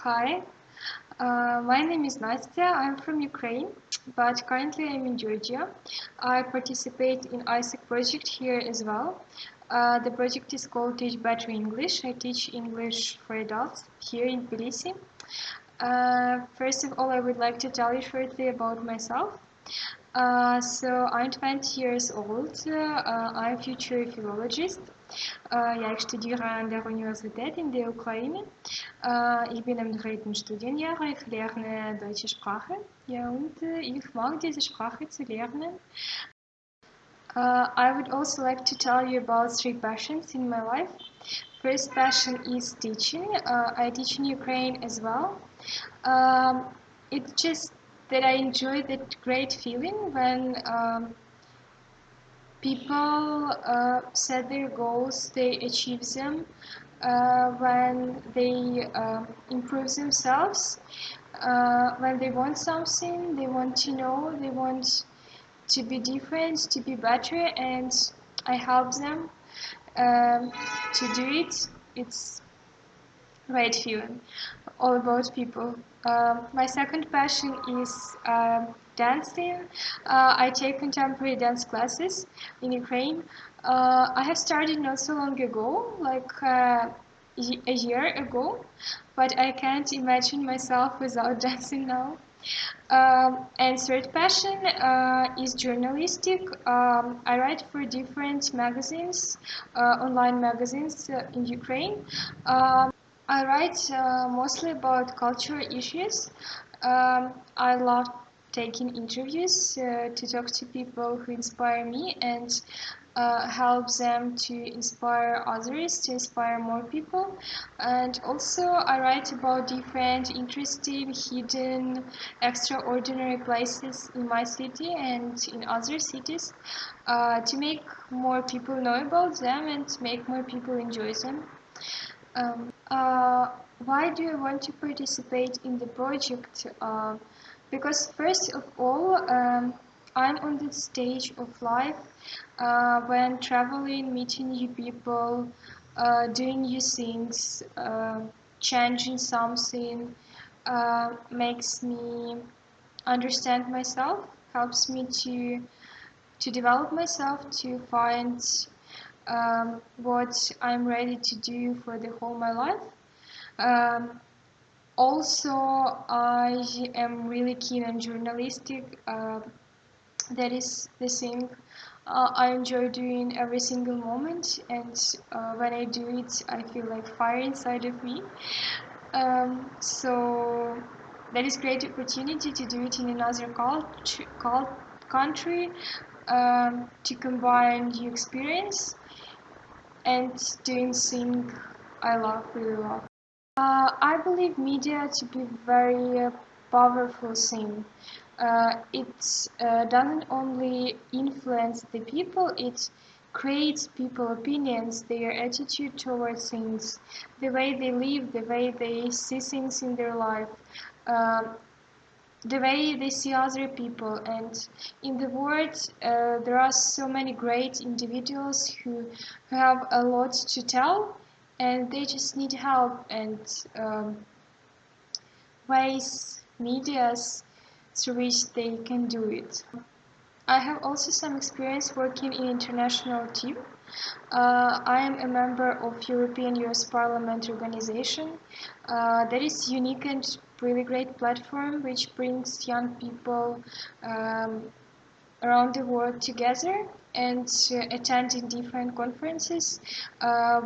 Hi, my name is Nastya. I'm from Ukraine, but currently I'm in Georgia. I participate in ISEC project here as well. The project is called Teach Better English. I teach English for adults here in Tbilisi. First of all, I would like to tell you shortly about myself. So I'm 20 years old. I'm a future philologist. Ja, ik studeer aan de universiteit in de Oekraïne. Ich bin im dritten Studienjahr. Ich lerne deutsche Sprache. Ja, und ich mag diese Sprache zu lernen. I would also like to tell you about three passions in my life. First passion is teaching. I teach in Ukraine as well. It's just that I enjoy that great feeling when people set their goals, they achieve them, when they improve themselves, when they want something, they want to know, they want to be different, to be better, and I help them to do it. It's great feeling, all about people. My second passion is dancing. I take contemporary dance classes in Ukraine. I have started not so long ago, like a year ago, but I can't imagine myself without dancing now. And third passion is journalistic. I write for different magazines, online magazines in Ukraine. I write mostly about cultural issues. I love taking interviews to talk to people who inspire me and help them to inspire others, to inspire more people. And also, I write about different interesting, hidden, extraordinary places in my city and in other cities to make more people know about them and make more people enjoy them. Why do I want to participate in the project? Because first of all, I'm on the stage of life when traveling, meeting new people, doing new things, changing something, makes me understand myself, helps me to develop myself, to find what I'm ready to do for the whole my life. Um, Also, I am really keen on journalistic. That is the thing I enjoy doing every single moment, and when I do it, I feel like fire inside of me. So that is great opportunity to do it in another country, to combine the experience and doing thing I love, really love. I believe media to be very powerful thing. It doesn't only influence the people, it creates people opinions, their attitude towards things, the way they live, the way they see things in their life, um, the way they see other people. And in the world, there are so many great individuals who have a lot to tell, and they just need help and ways, medias through which they can do it. I have also some experience working in international team. I am a member of European Youth Parliament organization. That is unique and really great platform which brings young people around the world together and attending different conferences.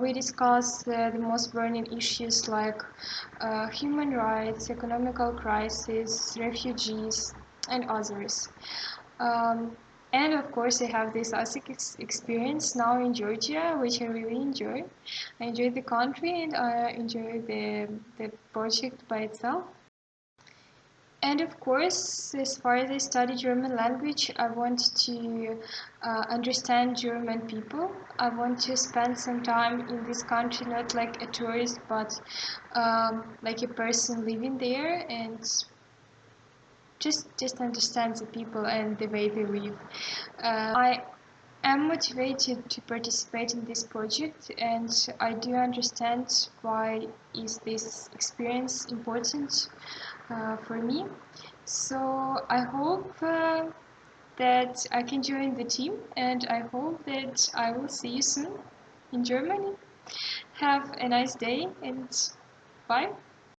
We discuss the most burning issues like human rights, economical crisis, refugees, and others. Um, and of course, I have this ASIC experience now in Georgia, which I really enjoy. I enjoy the country and I enjoy the project by itself. And of course, as far as I study German language, I want to understand German people. I want to spend some time in this country, not like a tourist, but like a person living there, and just understand the people and the way they live. I I'm motivated to participate in this project, and I do understand why is this experience important for me. So I hope that I can join the team, and I hope that I will see you soon in Germany. Have a nice day, and bye.